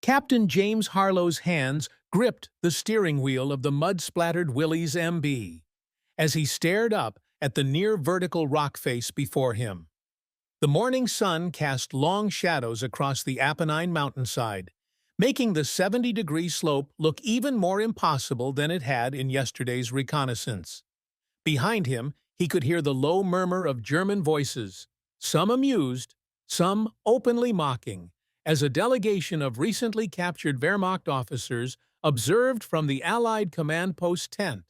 Captain James Harlow's hands gripped the steering wheel of the mud-splattered Willys MB as he stared up at the near-vertical rock face before him. The morning sun cast long shadows across the Apennine mountainside, making the 70-degree slope look even more impossible than it had in yesterday's reconnaissance. Behind him, he could hear the low murmur of German voices, some amused, some openly mocking, as a delegation of recently captured Wehrmacht officers observed from the Allied command post tent.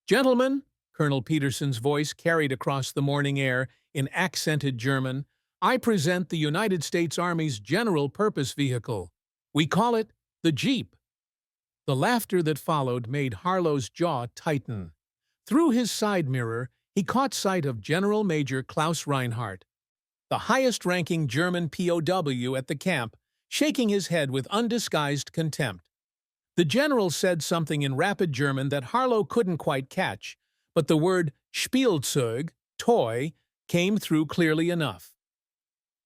"Gentlemen," Colonel Peterson's voice carried across the morning air in accented German, "I present the United States Army's general-purpose vehicle. We call it the Jeep." The laughter that followed made Harlow's jaw tighten. Through his side mirror, he caught sight of Generalmajor Klaus Reinhardt, the highest-ranking German POW at the camp, shaking his head with undisguised contempt. The general said something in rapid German that Harlow couldn't quite catch, but the word spielzeug, toy, came through clearly enough.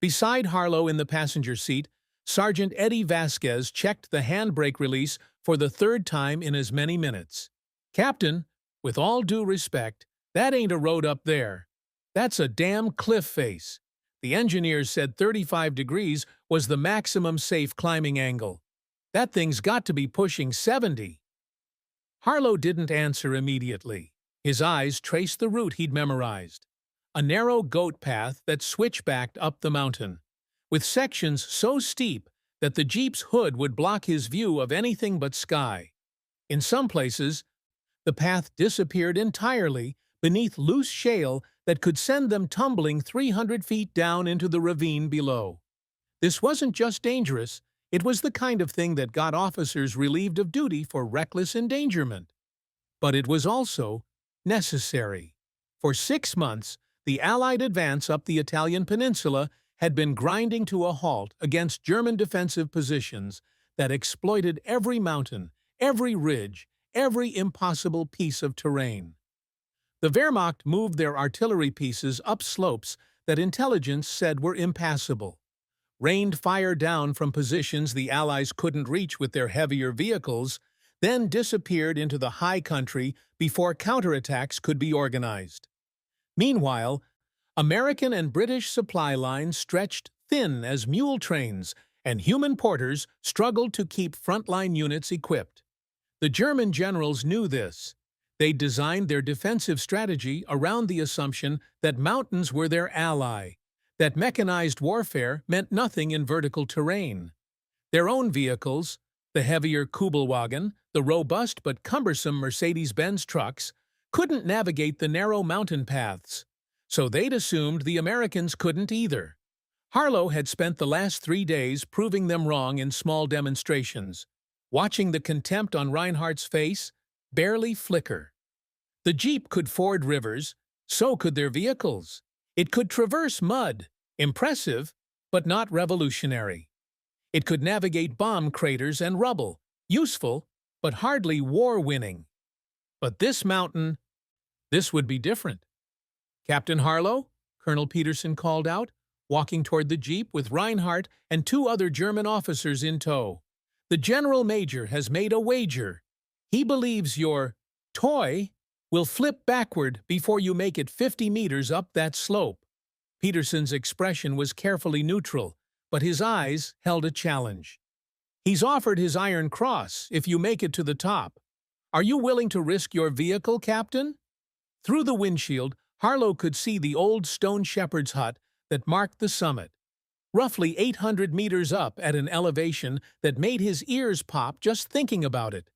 Beside Harlow in the passenger seat, Sergeant Eddie Vasquez checked the handbrake release for the third time in as many minutes. "Captain, with all due respect, that ain't a road up there. That's a damn cliff face. The engineers said 35 degrees was the maximum safe climbing angle. That thing's got to be pushing 70. Harlow didn't answer immediately. His eyes traced the route he'd memorized. A narrow goat path that switchbacked up the mountain, with sections so steep that the Jeep's hood would block his view of anything but sky. In some places, the path disappeared entirely beneath loose shale that could send them tumbling 300 feet down into the ravine below. This wasn't just dangerous, it was the kind of thing that got officers relieved of duty for reckless endangerment. But it was also necessary. For 6 months, the Allied advance up the Italian peninsula had been grinding to a halt against German defensive positions that exploited every mountain, every ridge, every impossible piece of terrain. The Wehrmacht moved their artillery pieces up slopes that intelligence said were impassable, rained fire down from positions the Allies couldn't reach with their heavier vehicles, then disappeared into the high country before counterattacks could be organized. Meanwhile, American and British supply lines stretched thin as mule trains, and human porters struggled to keep frontline units equipped. The German generals knew this. They designed their defensive strategy around the assumption that mountains were their ally, that mechanized warfare meant nothing in vertical terrain. Their own vehicles, the heavier Kubelwagen, the robust but cumbersome Mercedes-Benz trucks, couldn't navigate the narrow mountain paths, so they'd assumed the Americans couldn't either. Harlow had spent the last 3 days proving them wrong in small demonstrations, watching the contempt on Reinhardt's face barely flicker. The Jeep could ford rivers, so could their vehicles. It could traverse mud, impressive, but not revolutionary. It could navigate bomb craters and rubble, useful, but hardly war-winning. But this mountain, this would be different. "Captain Harlow," Colonel Peterson called out, walking toward the Jeep with Reinhardt and 2 other German officers in tow. "The General Major has made a wager. He believes your toy will flip backward before you make it 50 meters up that slope." Peterson's expression was carefully neutral, but his eyes held a challenge. "He's offered his Iron Cross if you make it to the top. Are you willing to risk your vehicle, Captain?" Through the windshield, Harlow could see the old stone shepherd's hut that marked the summit, roughly 800 meters up at an elevation that made his ears pop just thinking about it.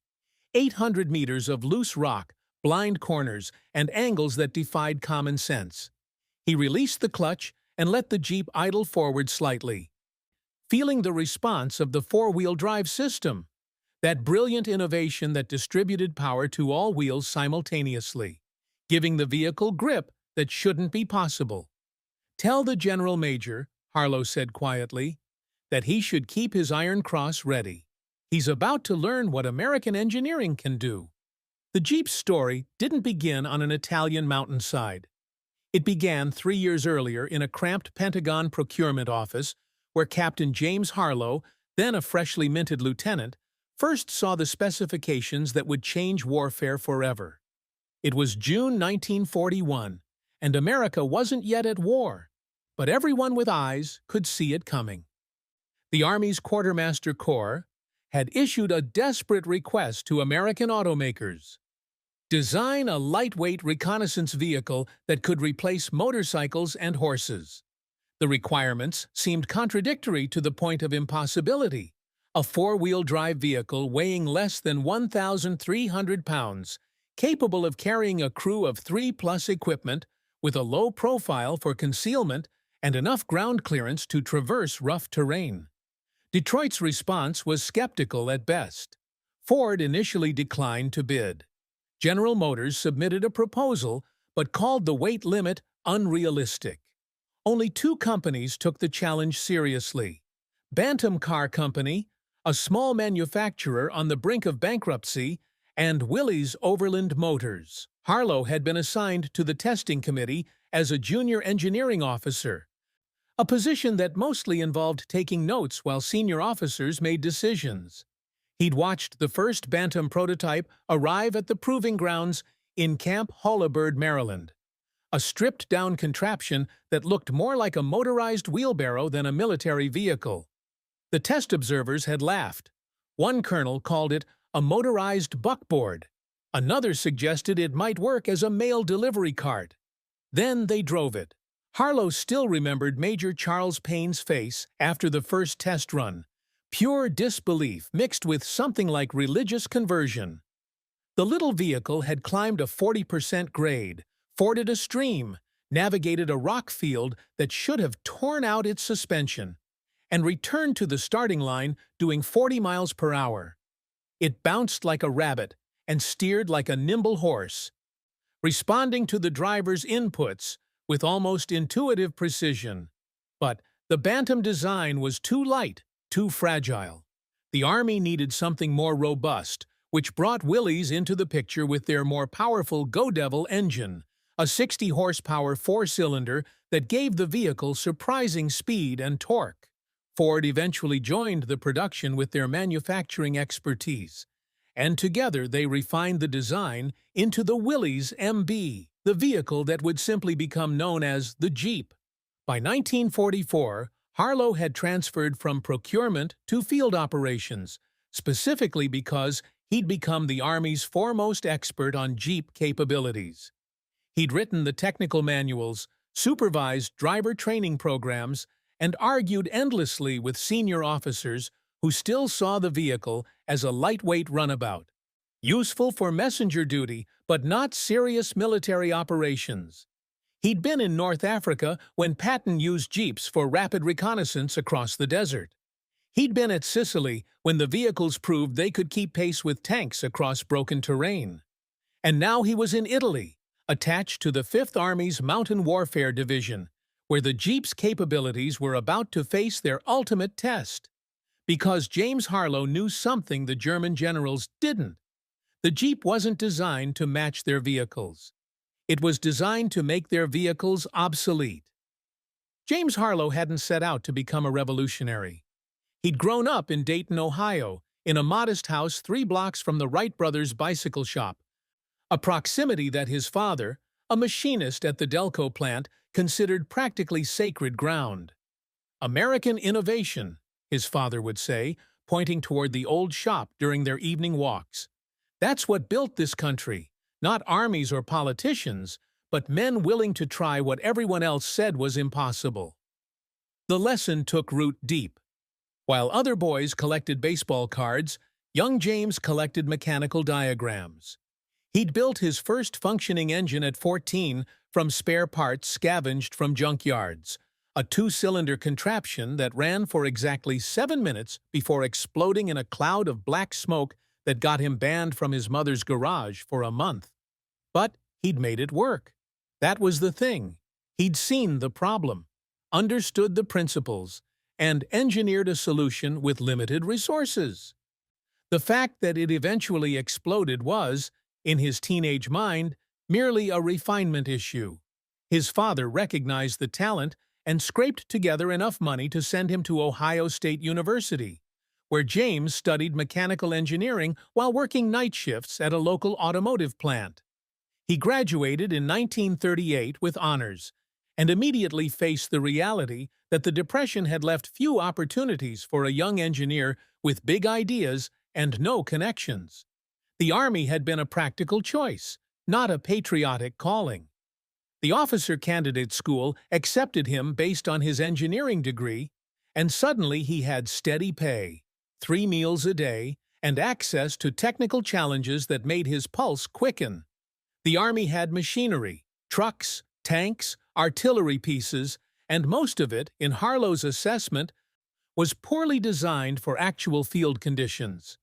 800 meters of loose rock, blind corners, and angles that defied common sense. He released the clutch and let the Jeep idle forward slightly, feeling the response of the four-wheel drive system, that brilliant innovation that distributed power to all wheels simultaneously, giving the vehicle grip that shouldn't be possible. "Tell the General Major," Harlow said quietly, "that he should keep his Iron Cross ready. He's about to learn what American engineering can do." The Jeep's story didn't begin on an Italian mountainside. It began 3 years earlier in a cramped Pentagon procurement office where Captain James Harlow, then a freshly minted lieutenant, first saw the specifications that would change warfare forever. It was June 1941, and America wasn't yet at war, but everyone with eyes could see it coming. The Army's Quartermaster Corps had issued a desperate request to American automakers. Design a lightweight reconnaissance vehicle that could replace motorcycles and horses. The requirements seemed contradictory to the point of impossibility. A four-wheel drive vehicle weighing less than 1,300 pounds, capable of carrying a crew of 3+ equipment, with a low profile for concealment and enough ground clearance to traverse rough terrain. Detroit's response was skeptical at best. Ford initially declined to bid. General Motors submitted a proposal but called the weight limit unrealistic. Only two companies took the challenge seriously: Bantam Car Company, a small manufacturer on the brink of bankruptcy, and Willys Overland Motors. Harlow had been assigned to the testing committee as a junior engineering officer, a position that mostly involved taking notes while senior officers made decisions. He'd watched the first Bantam prototype arrive at the proving grounds in Camp Holabird, Maryland, a stripped-down contraption that looked more like a motorized wheelbarrow than a military vehicle. The test observers had laughed. One colonel called it a motorized buckboard. Another suggested it might work as a mail delivery cart. Then they drove it. Harlow still remembered Major Charles Payne's face after the first test run. Pure disbelief mixed with something like religious conversion. The little vehicle had climbed a 40% grade, forded a stream, navigated a rock field that should have torn out its suspension, and returned to the starting line doing 40 miles per hour. It bounced like a rabbit and steered like a nimble horse, responding to the driver's inputs with almost intuitive precision. But the Bantam design was too light, too fragile. The Army needed something more robust, which brought Willys into the picture with their more powerful Go Devil engine, a 60-horsepower four-cylinder that gave the vehicle surprising speed and torque. Ford eventually joined the production with their manufacturing expertise, and together they refined the design into the Willys MB, the vehicle that would simply become known as the Jeep. By 1944, Harlow had transferred from procurement to field operations, specifically because he'd become the Army's foremost expert on Jeep capabilities. He'd written the technical manuals, supervised driver training programs, and argued endlessly with senior officers who still saw the vehicle as a lightweight runabout, useful for messenger duty but not serious military operations. He'd been in North Africa when Patton used Jeeps for rapid reconnaissance across the desert. He'd been at Sicily when the vehicles proved they could keep pace with tanks across broken terrain. And now he was in Italy, attached to the 5th Army's Mountain Warfare Division, where the Jeep's capabilities were about to face their ultimate test. Because James Harlow knew something the German generals didn't. The Jeep wasn't designed to match their vehicles. It was designed to make their vehicles obsolete. James Harlow hadn't set out to become a revolutionary. He'd grown up in Dayton, Ohio, in a modest house 3 blocks from the Wright brothers' bicycle shop, a proximity that his father, a machinist at the Delco plant, considered practically sacred ground. American innovation, his father would say, pointing toward the old shop during their evening walks. That's what built this country, not armies or politicians, but men willing to try what everyone else said was impossible. The lesson took root deep. While other boys collected baseball cards, young James collected mechanical diagrams. He'd built his first functioning engine at 14 from spare parts scavenged from junkyards, a 2-cylinder contraption that ran for exactly 7 minutes before exploding in a cloud of black smoke that got him banned from his mother's garage for a month. But he'd made it work. That was the thing. He'd seen the problem, understood the principles, and engineered a solution with limited resources. The fact that it eventually exploded was, in his teenage mind, merely a refinement issue. His father recognized the talent and scraped together enough money to send him to Ohio State University, where James studied mechanical engineering while working night shifts at a local automotive plant. He graduated in 1938 with honors, and immediately faced the reality that the Depression had left few opportunities for a young engineer with big ideas and no connections. The Army had been a practical choice, not a patriotic calling. The officer candidate school accepted him based on his engineering degree, and suddenly he had steady pay, 3 meals a day, and access to technical challenges that made his pulse quicken. The Army had machinery, trucks, tanks, artillery pieces, and most of it, in Harlow's assessment, was poorly designed for actual field conditions.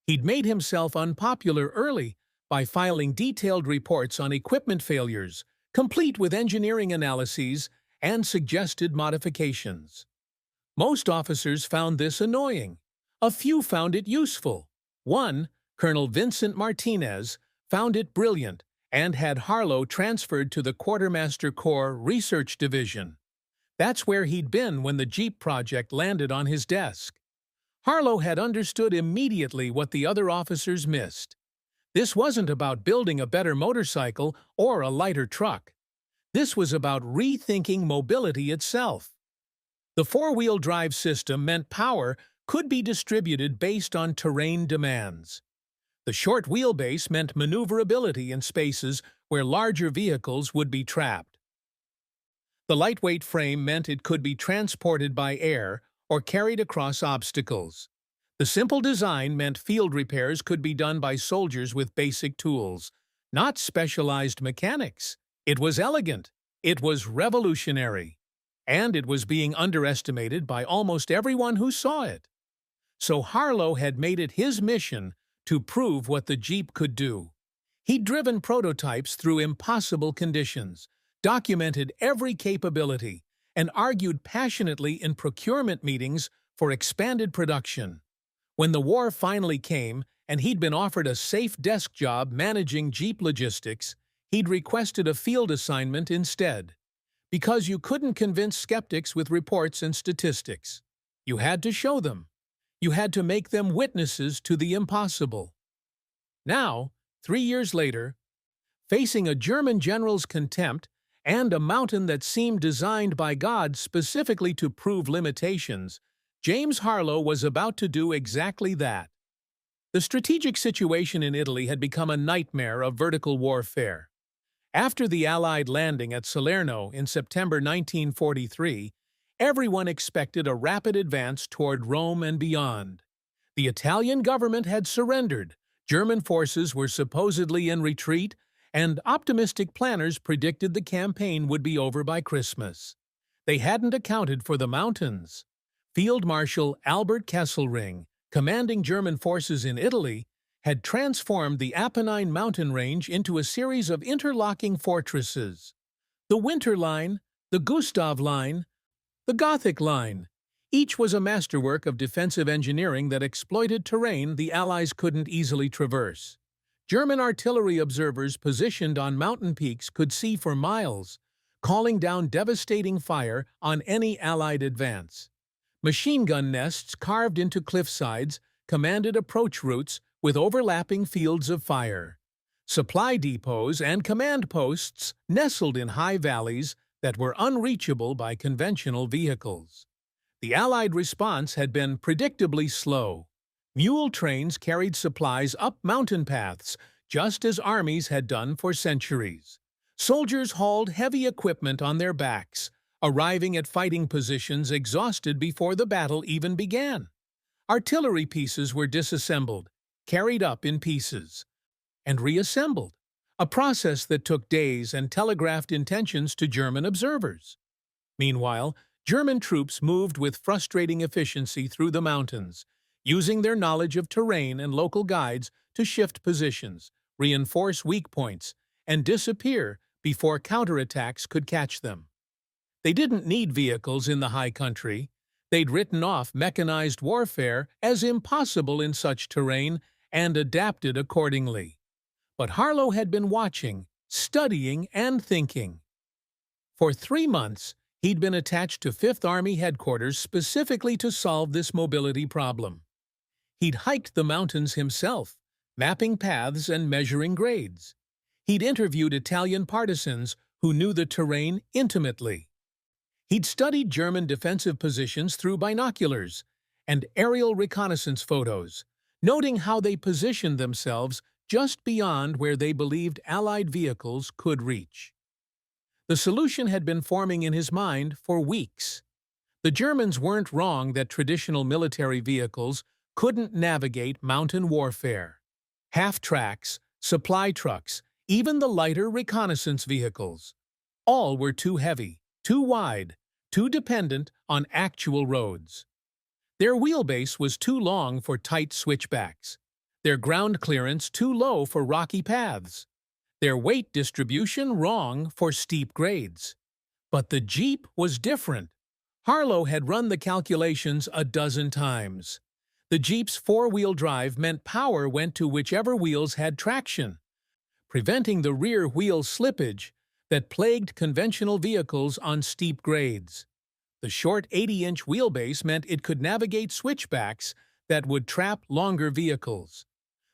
He'd made himself unpopular early by filing detailed reports on equipment failures, complete with engineering analyses and suggested modifications. Most officers found this annoying. A few found it useful. One, Colonel Vincent Martinez, found it brilliant and had Harlow transferred to the Quartermaster Corps Research Division. That's where he'd been when the Jeep project landed on his desk. Harlow had understood immediately what the other officers missed. This wasn't about building a better motorcycle or a lighter truck. This was about rethinking mobility itself. The four-wheel drive system meant power could be distributed based on terrain demands. The short wheelbase meant maneuverability in spaces where larger vehicles would be trapped. The lightweight frame meant it could be transported by air or carried across obstacles. The simple design meant field repairs could be done by soldiers with basic tools, not specialized mechanics. It was elegant, it was revolutionary, and it was being underestimated by almost everyone who saw it. So Harlow had made it his mission to prove what the Jeep could do. He'd driven prototypes through impossible conditions, documented every capability, and argued passionately in procurement meetings for expanded production. When the war finally came and he'd been offered a safe desk job managing Jeep logistics, he'd requested a field assignment instead. Because you couldn't convince skeptics with reports and statistics. You had to show them. You had to make them witnesses to the impossible. Now, 3 years later, facing a German general's contempt and a mountain that seemed designed by God specifically to prove limitations, James Harlow was about to do exactly that. The strategic situation in Italy had become a nightmare of vertical warfare. After the Allied landing at Salerno in September 1943, everyone expected a rapid advance toward Rome and beyond. The Italian government had surrendered, German forces were supposedly in retreat, and optimistic planners predicted the campaign would be over by Christmas. They hadn't accounted for the mountains. Field Marshal Albert Kesselring, commanding German forces in Italy, had transformed the Apennine mountain range into a series of interlocking fortresses. The Winter Line, the Gustav Line, the Gothic Line. Each was a masterwork of defensive engineering that exploited terrain the Allies couldn't easily traverse. German artillery observers positioned on mountain peaks could see for miles, calling down devastating fire on any Allied advance. Machine gun nests carved into cliffsides commanded approach routes with overlapping fields of fire. Supply depots and command posts nestled in high valleys that were unreachable by conventional vehicles. The Allied response had been predictably slow. Mule trains carried supplies up mountain paths, just as armies had done for centuries. Soldiers hauled heavy equipment on their backs, arriving at fighting positions exhausted before the battle even began. Artillery pieces were disassembled, carried up in pieces, and reassembled, a process that took days and telegraphed intentions to German observers. Meanwhile, German troops moved with frustrating efficiency through the mountains, using their knowledge of terrain and local guides to shift positions, reinforce weak points, and disappear before counterattacks could catch them. They didn't need vehicles in the high country. They'd written off mechanized warfare as impossible in such terrain and adapted accordingly. But Harlow had been watching, studying, and thinking. For 3 months, he'd been attached to 5th Army headquarters specifically to solve this mobility problem. He'd hiked the mountains himself, mapping paths and measuring grades. He'd interviewed Italian partisans who knew the terrain intimately. He'd studied German defensive positions through binoculars and aerial reconnaissance photos, noting how they positioned themselves just beyond where they believed Allied vehicles could reach. The solution had been forming in his mind for weeks. The Germans weren't wrong that traditional military vehicles couldn't navigate mountain warfare. Half-tracks, supply trucks, even the lighter reconnaissance vehicles. All were too heavy, too wide, too dependent on actual roads. Their wheelbase was too long for tight switchbacks, their ground clearance too low for rocky paths, their weight distribution wrong for steep grades. But the Jeep was different. Harlow had run the calculations a dozen times. The Jeep's four-wheel drive meant power went to whichever wheels had traction, preventing the rear wheel slippage that plagued conventional vehicles on steep grades. The short 80-inch wheelbase meant it could navigate switchbacks that would trap longer vehicles.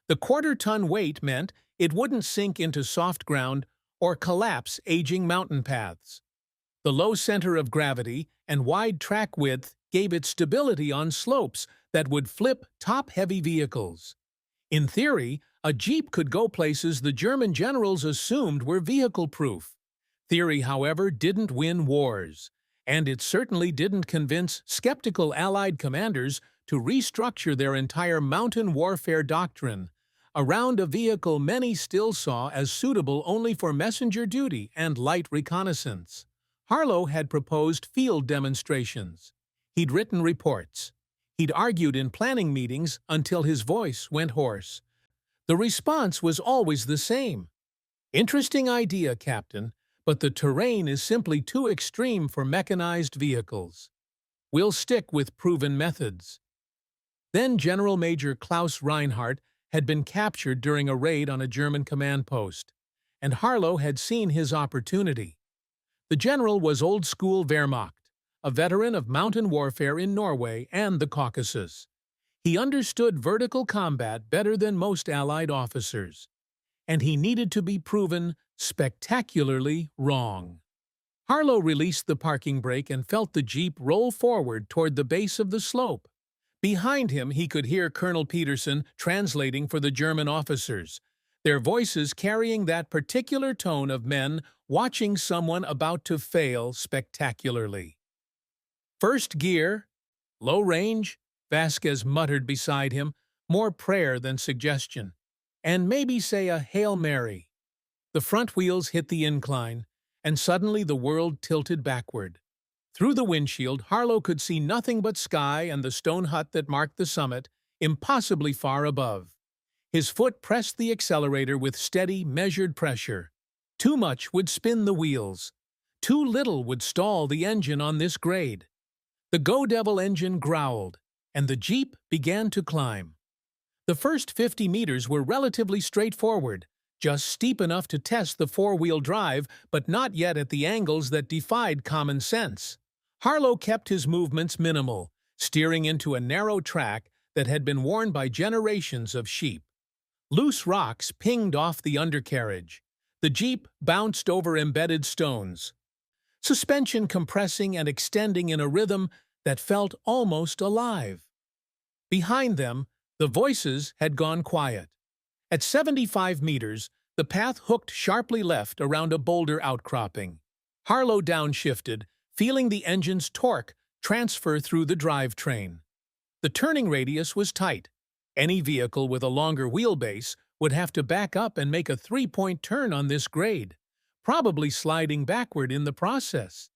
The quarter-ton weight meant it wouldn't sink into soft ground or collapse aging mountain paths. The low center of gravity and wide track width gave it stability on slopes that would flip top-heavy vehicles. In theory, a Jeep could go places the German generals assumed were vehicle-proof. Theory, however, didn't win wars, and it certainly didn't convince skeptical Allied commanders to restructure their entire mountain warfare doctrine around a vehicle many still saw as suitable only for messenger duty and light reconnaissance. Harlow had proposed field demonstrations. He'd written reports. He'd argued in planning meetings until his voice went hoarse. The response was always the same. "Interesting idea, Captain, but the terrain is simply too extreme for mechanized vehicles. We'll stick with proven methods." Then Generalmajor Klaus Reinhardt had been captured during a raid on a German command post, and Harlow had seen his opportunity. The general was old-school Wehrmacht, a veteran of mountain warfare in Norway and the Caucasus. He understood vertical combat better than most Allied officers, and he needed to be proven spectacularly wrong. Harlow released the parking brake and felt the Jeep roll forward toward the base of the slope. Behind him, he could hear Colonel Peterson translating for the German officers, their voices carrying that particular tone of men watching someone about to fail spectacularly. "First gear, low range," Vasquez muttered beside him, more prayer than suggestion. "And maybe say a Hail Mary." The front wheels hit the incline, and suddenly the world tilted backward. Through the windshield, Harlow could see nothing but sky and the stone hut that marked the summit, impossibly far above. His foot pressed the accelerator with steady, measured pressure. Too much would spin the wheels. Too little would stall the engine on this grade. The Go Devil engine growled, and the Jeep began to climb. The first 50 meters were relatively straightforward, just steep enough to test the four-wheel drive, but not yet at the angles that defied common sense. Harlow kept his movements minimal, steering into a narrow track that had been worn by generations of sheep. Loose rocks pinged off the undercarriage. The Jeep bounced over embedded stones, suspension compressing and extending in a rhythm that felt almost alive. Behind them, the voices had gone quiet. At 75 meters, the path hooked sharply left around a boulder outcropping. Harlow downshifted, feeling the engine's torque transfer through the drivetrain. The turning radius was tight. Any vehicle with a longer wheelbase would have to back up and make a three-point turn on this grade, probably sliding backward in the process.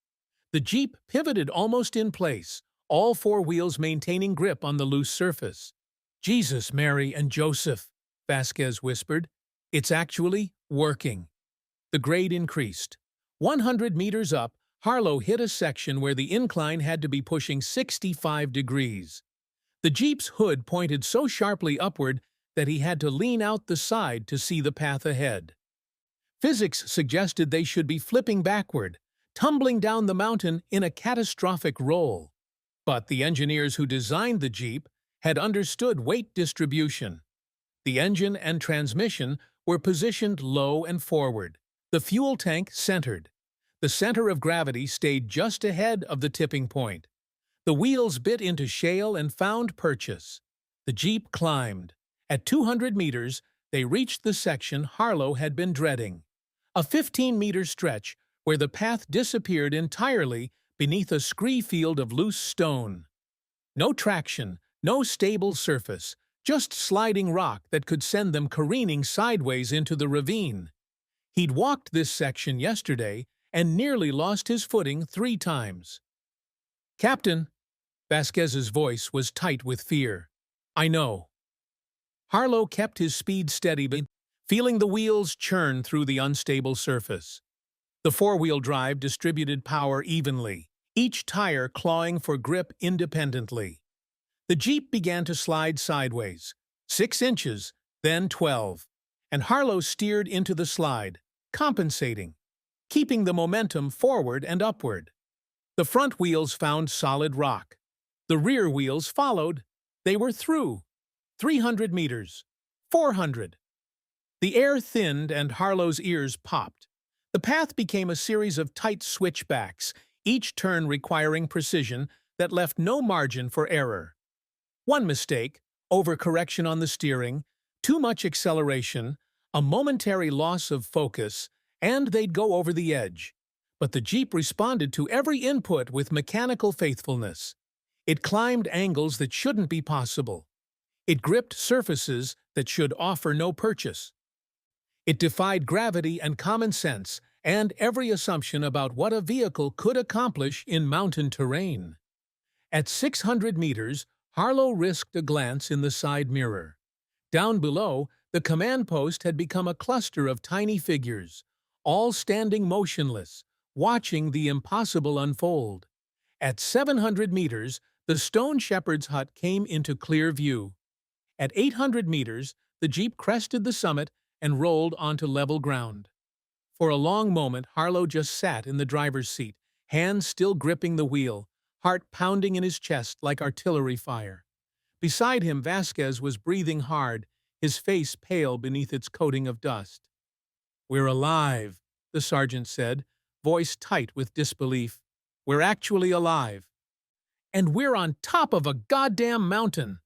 The Jeep pivoted almost in place, all four wheels maintaining grip on the loose surface. "Jesus, Mary, and Joseph," Vasquez whispered. "It's actually working." The grade increased. 100 meters up, Harlow hit a section where the incline had to be pushing 65 degrees. The Jeep's hood pointed so sharply upward that he had to lean out the side to see the path ahead. Physics suggested they should be flipping backward, tumbling down the mountain in a catastrophic roll. But the engineers who designed the Jeep had understood weight distribution. The engine and transmission were positioned low and forward, the fuel tank centered. The center of gravity stayed just ahead of the tipping point. The wheels bit into shale and found purchase. The Jeep climbed. At 200 meters, they reached the section Harlow had been dreading. A 15-meter stretch where the path disappeared entirely beneath a scree field of loose stone. No traction, no stable surface, just sliding rock that could send them careening sideways into the ravine. He'd walked this section yesterday and nearly lost his footing 3 times. "Captain," Vasquez's voice was tight with fear. "I know." Harlow kept his speed steady, feeling the wheels churn through the unstable surface. The four-wheel drive distributed power evenly, each tire clawing for grip independently. The Jeep began to slide sideways, 6 inches, then 12, and Harlow steered into the slide, compensating, keeping the momentum forward and upward. The front wheels found solid rock. The rear wheels followed. They were through. 300 meters. 400. The air thinned and Harlow's ears popped. The path became a series of tight switchbacks, each turn requiring precision that left no margin for error. One mistake, overcorrection on the steering, too much acceleration, a momentary loss of focus, and they'd go over the edge. But the Jeep responded to every input with mechanical faithfulness. It climbed angles that shouldn't be possible. It gripped surfaces that should offer no purchase. It defied gravity and common sense and every assumption about what a vehicle could accomplish in mountain terrain. At 600 meters, Harlow risked a glance in the side mirror. Down below, the command post had become a cluster of tiny figures, all standing motionless, watching the impossible unfold. At 700 meters, the stone shepherd's hut came into clear view. At 800 meters, the Jeep crested the summit and rolled onto level ground. For a long moment, Harlow just sat in the driver's seat, hands still gripping the wheel, heart pounding in his chest like artillery fire. Beside him, Vasquez was breathing hard, his face pale beneath its coating of dust. "We're alive," the sergeant said, voice tight with disbelief. "We're actually alive. And we're on top of a goddamn mountain."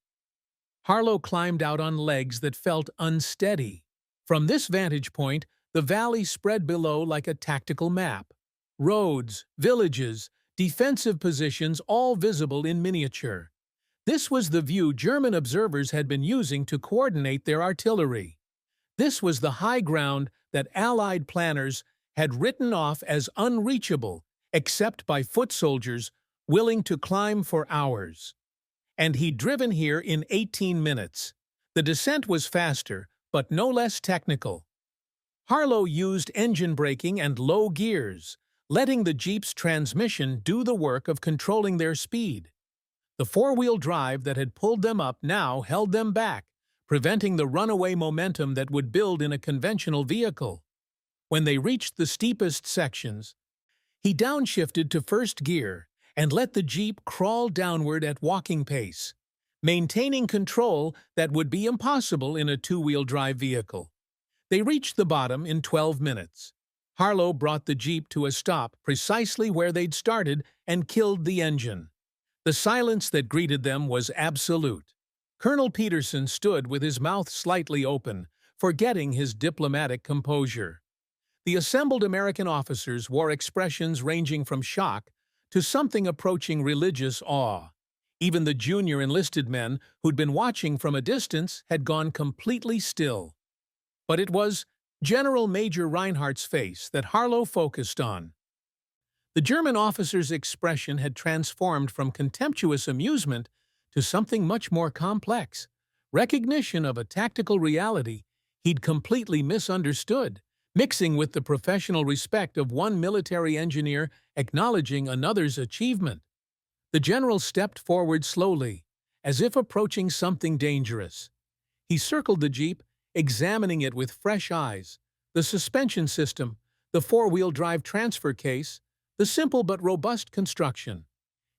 Harlow climbed out on legs that felt unsteady. From this vantage point, the valley spread below like a tactical map. Roads, villages, defensive positions all visible in miniature. This was the view German observers had been using to coordinate their artillery. This was the high ground that Allied planners had written off as unreachable, except by foot soldiers willing to climb for hours. And he'd driven here in 18 minutes. The descent was faster, but no less technical. Harlow used engine braking and low gears, letting the Jeep's transmission do the work of controlling their speed. The four-wheel drive that had pulled them up now held them back, preventing the runaway momentum that would build in a conventional vehicle. When they reached the steepest sections, he downshifted to first gear and let the Jeep crawl downward at walking pace, maintaining control that would be impossible in a two-wheel drive vehicle. They reached the bottom in 12 minutes. Harlow brought the Jeep to a stop precisely where they'd started and killed the engine. The silence that greeted them was absolute. Colonel Peterson stood with his mouth slightly open, forgetting his diplomatic composure. The assembled American officers wore expressions ranging from shock to something approaching religious awe. Even the junior enlisted men who'd been watching from a distance had gone completely still. But it was Generalmajor Reinhardt's face that Harlow focused on. The German officer's expression had transformed from contemptuous amusement to something much more complex, recognition of a tactical reality he'd completely misunderstood, mixing with the professional respect of one military engineer acknowledging another's achievement. The general stepped forward slowly, as if approaching something dangerous. He circled the Jeep, examining it with fresh eyes, the suspension system, the four-wheel drive transfer case, the simple but robust construction.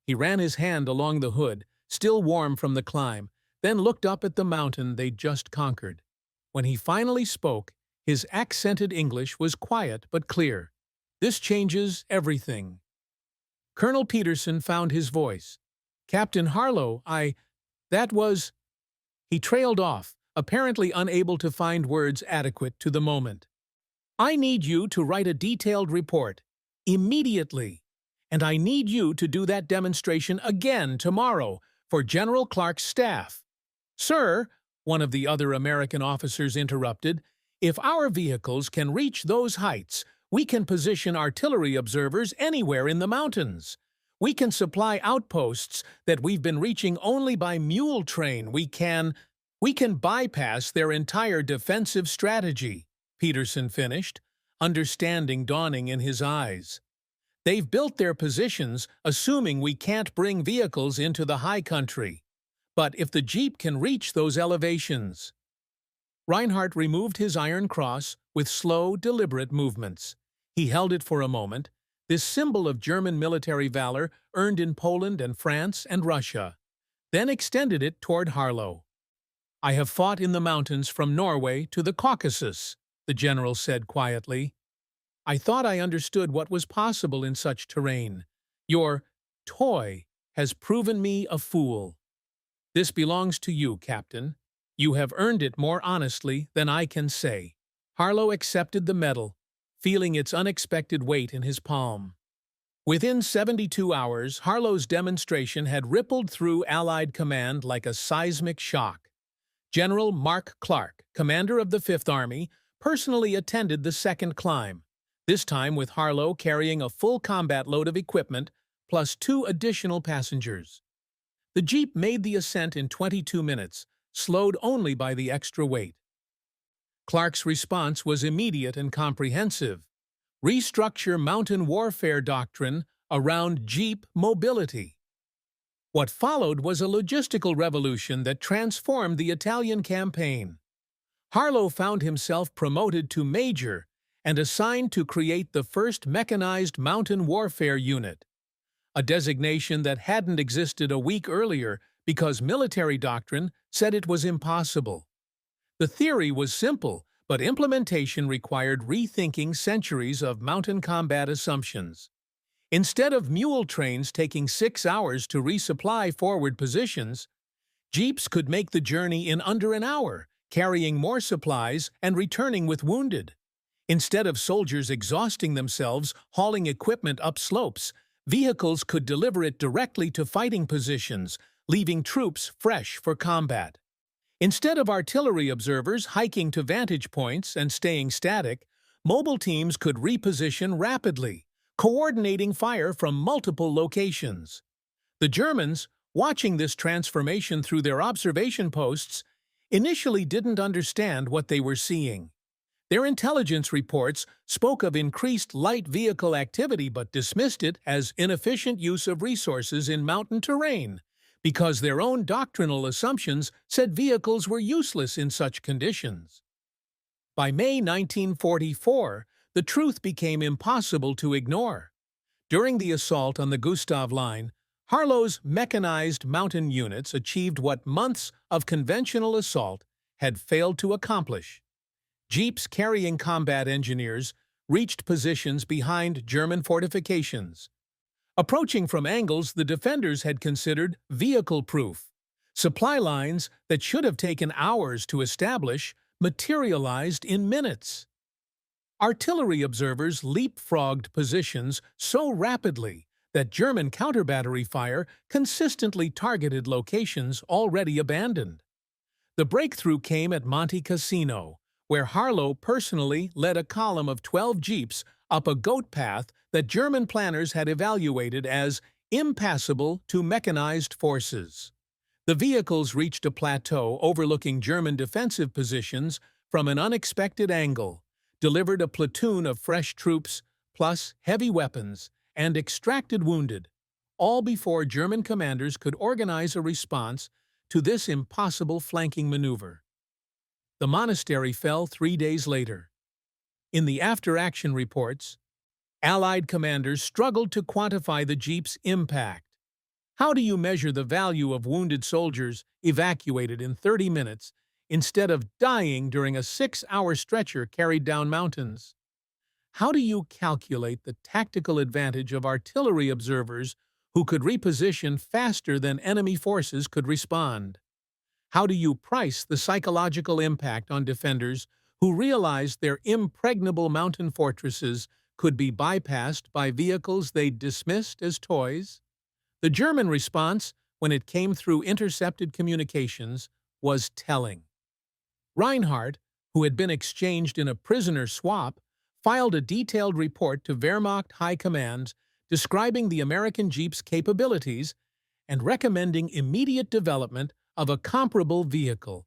He ran his hand along the hood, still warm from the climb, then looked up at the mountain they'd just conquered. When he finally spoke, his accented English was quiet but clear. "This changes everything." Colonel Peterson found his voice. "Captain Harlow, that was—" He trailed off, apparently unable to find words adequate to the moment. "I need you to write a detailed report, immediately. And I need you to do that demonstration again tomorrow for General Clark's staff." "Sir," one of the other American officers interrupted, "if our vehicles can reach those heights, we can position artillery observers anywhere in the mountains. We can supply outposts that we've been reaching only by mule train. We can bypass their entire defensive strategy," Peterson finished, understanding dawning in his eyes. "They've built their positions assuming we can't bring vehicles into the high country. But if the Jeep can reach those elevations—" Reinhardt removed his iron cross with slow, deliberate movements. He held it for a moment, this symbol of German military valor earned in Poland and France and Russia, then extended it toward Harlow. "I have fought in the mountains from Norway to the Caucasus," the general said quietly. "I thought I understood what was possible in such terrain. Your toy has proven me a fool. This belongs to you, Captain. You have earned it more honestly than I can say." Harlow accepted the medal, feeling its unexpected weight in his palm. Within 72 hours, Harlow's demonstration had rippled through Allied command like a seismic shock. General Mark Clark, commander of the Fifth Army, personally attended the second climb, this time with Harlow carrying a full combat load of equipment plus 2 additional passengers. The Jeep made the ascent in 22 minutes, slowed only by the extra weight. Clark's response was immediate and comprehensive: restructure mountain warfare doctrine around Jeep mobility. What followed was a logistical revolution that transformed the Italian campaign. Harlow found himself promoted to major and assigned to create the first mechanized mountain warfare unit, a designation that hadn't existed a week earlier because military doctrine said it was impossible. The theory was simple, but implementation required rethinking centuries of mountain combat assumptions. Instead of mule trains taking 6 hours to resupply forward positions, Jeeps could make the journey in under an hour, carrying more supplies and returning with wounded. Instead of soldiers exhausting themselves hauling equipment up slopes, vehicles could deliver it directly to fighting positions, leaving troops fresh for combat. Instead of artillery observers hiking to vantage points and staying static, mobile teams could reposition rapidly, coordinating fire from multiple locations. The Germans, watching this transformation through their observation posts, initially didn't understand what they were seeing. Their intelligence reports spoke of increased light vehicle activity but dismissed it as inefficient use of resources in mountain terrain, because their own doctrinal assumptions said vehicles were useless in such conditions. By May 1944, the truth became impossible to ignore. During the assault on the Gustav Line, Harlow's mechanized mountain units achieved what months of conventional assault had failed to accomplish. Jeeps carrying combat engineers reached positions behind German fortifications. Approaching from angles the defenders had considered vehicle-proof. Supply lines that should have taken hours to establish materialized in minutes. Artillery observers leapfrogged positions so rapidly that German counter-battery fire consistently targeted locations already abandoned. The breakthrough came at Monte Cassino, where Harlow personally led a column of 12 Jeeps up a goat path that German planners had evaluated as impassable to mechanized forces. The vehicles reached a plateau overlooking German defensive positions from an unexpected angle, delivered a platoon of fresh troops, plus heavy weapons, and extracted wounded, all before German commanders could organize a response to this impossible flanking maneuver. The monastery fell 3 days later. In the after-action reports, Allied commanders struggled to quantify the Jeep's impact. How do you measure the value of wounded soldiers evacuated in 30 minutes instead of dying during a 6-hour stretcher carried down mountains? How do you calculate the tactical advantage of artillery observers who could reposition faster than enemy forces could respond? How do you price the psychological impact on defenders who realized their impregnable mountain fortresses could be bypassed by vehicles they dismissed as toys? The German response, when it came through intercepted communications, was telling. Reinhardt, who had been exchanged in a prisoner swap, filed a detailed report to Wehrmacht High Command describing the American Jeep's capabilities and recommending immediate development of a comparable vehicle.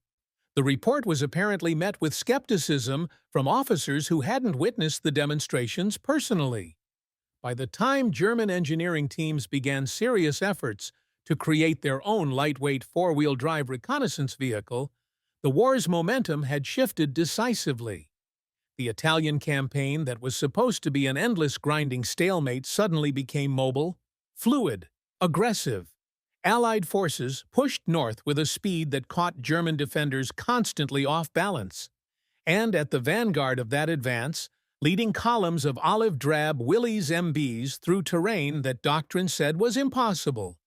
The report was apparently met with skepticism from officers who hadn't witnessed the demonstrations personally. By the time German engineering teams began serious efforts to create their own lightweight four-wheel drive reconnaissance vehicle, the war's momentum had shifted decisively. The Italian campaign that was supposed to be an endless grinding stalemate suddenly became mobile, fluid, aggressive. Allied forces pushed north with a speed that caught German defenders constantly off balance. And at the vanguard of that advance, leading columns of olive-drab Willys MBs through terrain that doctrine said was impossible,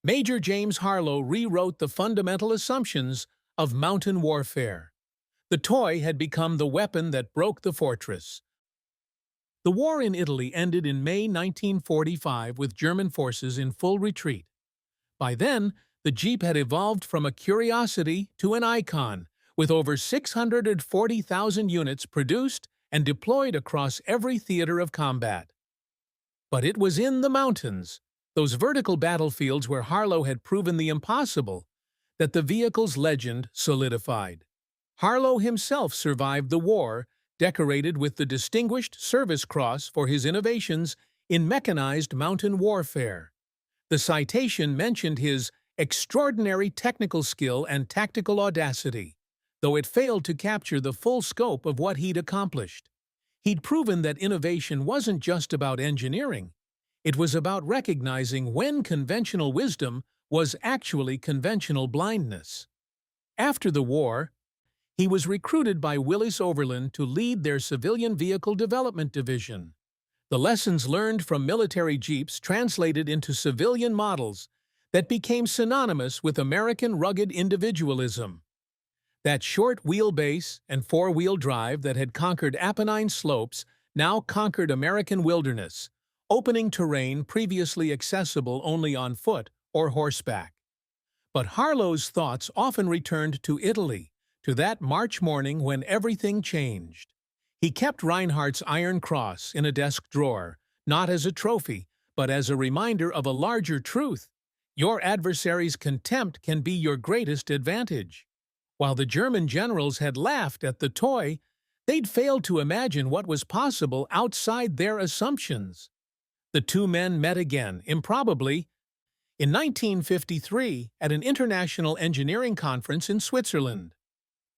Major James Harlow rewrote the fundamental assumptions of mountain warfare. The toy had become the weapon that broke the fortress. The war in Italy ended in May 1945 with German forces in full retreat. By then, the Jeep had evolved from a curiosity to an icon, with over 640,000 units produced and deployed across every theater of combat. But it was in the mountains, those vertical battlefields where Harlow had proven the impossible, that the vehicle's legend solidified. Harlow himself survived the war, decorated with the Distinguished Service Cross for his innovations in mechanized mountain warfare. The citation mentioned his extraordinary technical skill and tactical audacity, though it failed to capture the full scope of what he'd accomplished. He'd proven that innovation wasn't just about engineering. It was about recognizing when conventional wisdom was actually conventional blindness. After the war, he was recruited by Willys Overland to lead their civilian vehicle development division. The lessons learned from military Jeeps translated into civilian models that became synonymous with American rugged individualism. That short wheelbase and four-wheel drive that had conquered Apennine slopes now conquered American wilderness, opening terrain previously accessible only on foot or horseback. But Harlow's thoughts often returned to Italy, to that March morning when everything changed. He kept Reinhardt's Iron Cross in a desk drawer, not as a trophy, but as a reminder of a larger truth. Your adversary's contempt can be your greatest advantage. While the German generals had laughed at the toy, they'd failed to imagine what was possible outside their assumptions. The two men met again, improbably, in 1953 at an international engineering conference in Switzerland.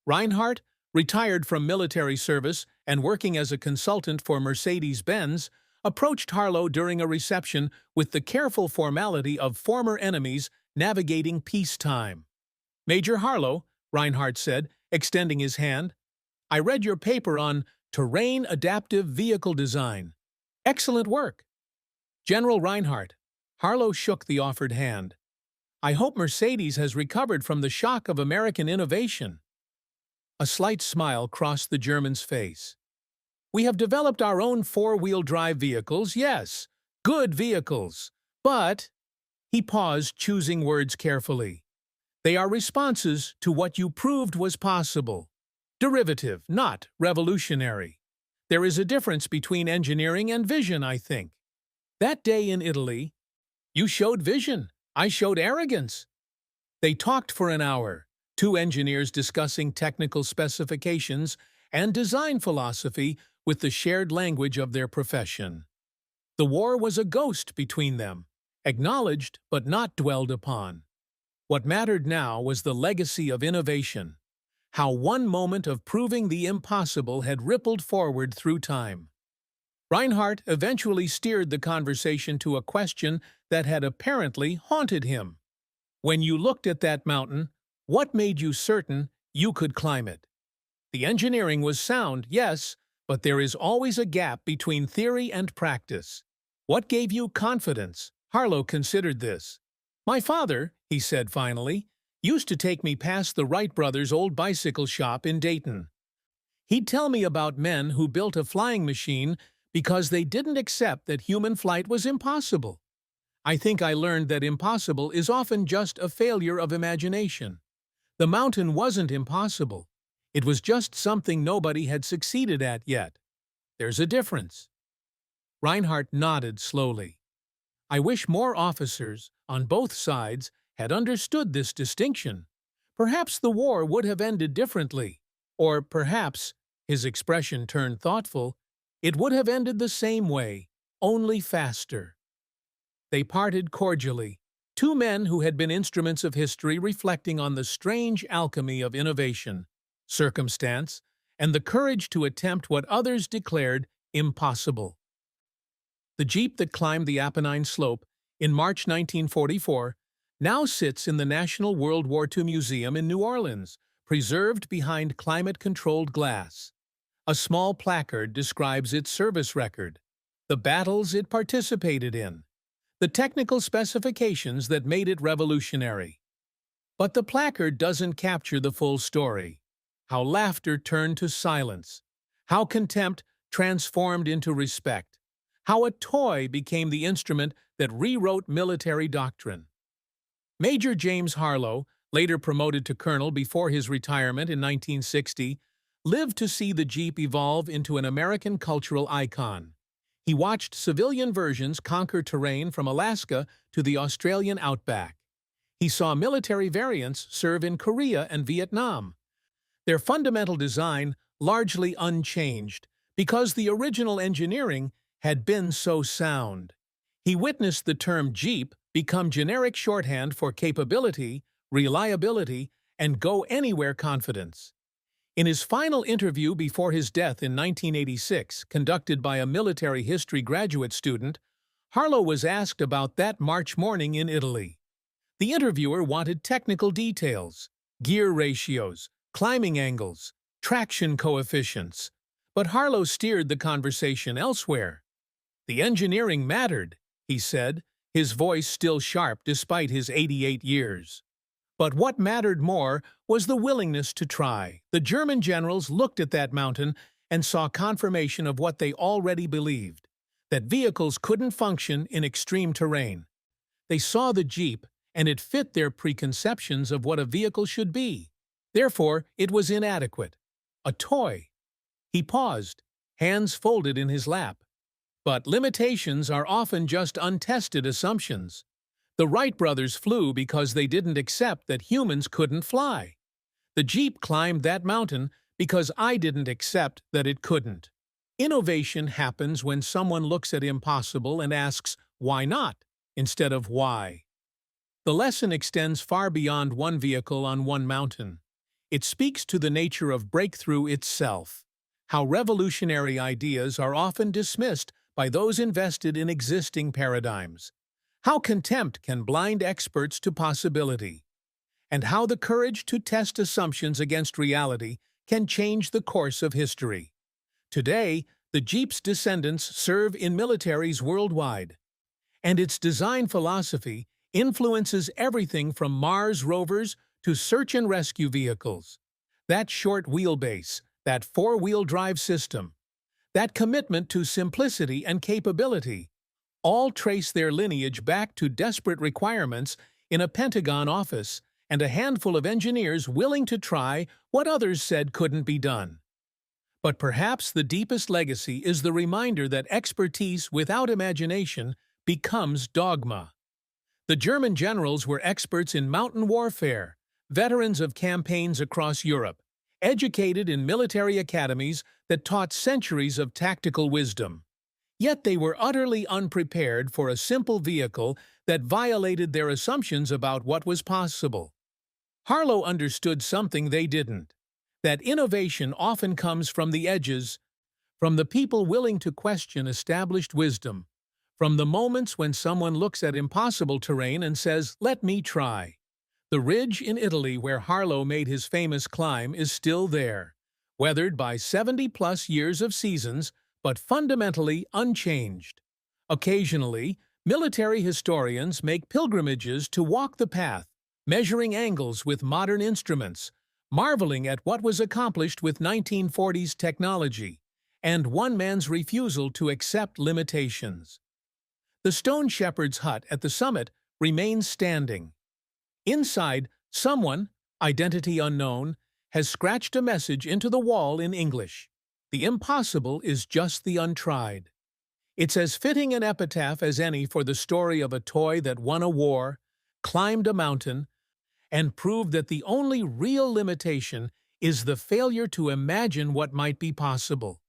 Reinhardt, retired from military service and working as a consultant for Mercedes-Benz, approached Harlow during a reception with the careful formality of former enemies navigating peacetime. "Major Harlow," Reinhardt said, extending his hand, "I read your paper on terrain adaptive vehicle design. Excellent work." "General Reinhardt," Harlow shook the offered hand, "I hope Mercedes has recovered from the shock of American innovation." A slight smile crossed the German's face. "We have developed our own four-wheel drive vehicles, yes, good vehicles, but—" He paused, choosing words carefully. "They are responses to what you proved was possible. Derivative, not revolutionary. There is a difference between engineering and vision, I think. That day in Italy, you showed vision, I showed arrogance." They talked for an hour, two engineers discussing technical specifications and design philosophy with the shared language of their profession. The war was a ghost between them, acknowledged but not dwelled upon. What mattered now was the legacy of innovation, how one moment of proving the impossible had rippled forward through time. Reinhardt eventually steered the conversation to a question that had apparently haunted him. When you looked at that mountain, what made you certain you could climb it? The engineering was sound, yes, but there is always a gap between theory and practice. What gave you confidence? Harlow considered this. My father, he said finally, used to take me past the Wright brothers' old bicycle shop in Dayton. He'd tell me about men who built a flying machine because they didn't accept that human flight was impossible. I think I learned that impossible is often just a failure of imagination. The mountain wasn't impossible. It was just something nobody had succeeded at yet. There's a difference. Reinhardt nodded slowly. I wish more officers, on both sides, had understood this distinction. Perhaps the war would have ended differently. Or perhaps, his expression turned thoughtful, it would have ended the same way, only faster. They parted cordially, two men who had been instruments of history reflecting on the strange alchemy of innovation, circumstance, and the courage to attempt what others declared impossible. The Jeep that climbed the Apennine slope in March 1944 now sits in the National World War II Museum in New Orleans, preserved behind climate-controlled glass. A small placard describes its service record, the battles it participated in, the technical specifications that made it revolutionary. But the placard doesn't capture the full story. How laughter turned to silence, how contempt transformed into respect, how a toy became the instrument that rewrote military doctrine. Major James Harlow, later promoted to colonel before his retirement in 1960, lived to see the Jeep evolve into an American cultural icon. He watched civilian versions conquer terrain from Alaska to the Australian outback. He saw military variants serve in Korea and Vietnam, their fundamental design largely unchanged because the original engineering had been so sound. He witnessed the term Jeep become generic shorthand for capability, reliability, and go-anywhere confidence. In his final interview before his death in 1986, conducted by a military history graduate student, Harlow was asked about that March morning in Italy. The interviewer wanted technical details, gear ratios, climbing angles, traction coefficients, but Harlow steered the conversation elsewhere. The engineering mattered, he said, his voice still sharp despite his 88 years. But what mattered more was the willingness to try. The German generals looked at that mountain and saw confirmation of what they already believed, that vehicles couldn't function in extreme terrain. They saw the Jeep, and it fit their preconceptions of what a vehicle should be. Therefore, it was inadequate. A toy. He paused, hands folded in his lap. But limitations are often just untested assumptions. The Wright brothers flew because they didn't accept that humans couldn't fly. The Jeep climbed that mountain because I didn't accept that it couldn't. Innovation happens when someone looks at impossible and asks, why not, instead of why. The lesson extends far beyond one vehicle on one mountain. It speaks to the nature of breakthrough itself, how revolutionary ideas are often dismissed by those invested in existing paradigms, how contempt can blind experts to possibility, and how the courage to test assumptions against reality can change the course of history. Today, the Jeep's descendants serve in militaries worldwide, and its design philosophy influences everything from Mars rovers to search and rescue vehicles. That short wheelbase, that four-wheel drive system, that commitment to simplicity and capability, all trace their lineage back to desperate requirements in a Pentagon office and a handful of engineers willing to try what others said couldn't be done. But perhaps the deepest legacy is the reminder that expertise without imagination becomes dogma. The German generals were experts in mountain warfare, veterans of campaigns across Europe, educated in military academies that taught centuries of tactical wisdom. Yet they were utterly unprepared for a simple vehicle that violated their assumptions about what was possible. Harlow understood something they didn't, that innovation often comes from the edges, from the people willing to question established wisdom, from the moments when someone looks at impossible terrain and says, "Let me try." The ridge in Italy where Harlow made his famous climb is still there, weathered by 70-plus years of seasons, but fundamentally unchanged. Occasionally, military historians make pilgrimages to walk the path, measuring angles with modern instruments, marveling at what was accomplished with 1940s technology, and one man's refusal to accept limitations. The stone shepherd's hut at the summit remains standing. Inside, someone, identity unknown, has scratched a message into the wall in English. The impossible is just the untried. It's as fitting an epitaph as any for the story of a toy that won a war, climbed a mountain, and proved that the only real limitation is the failure to imagine what might be possible.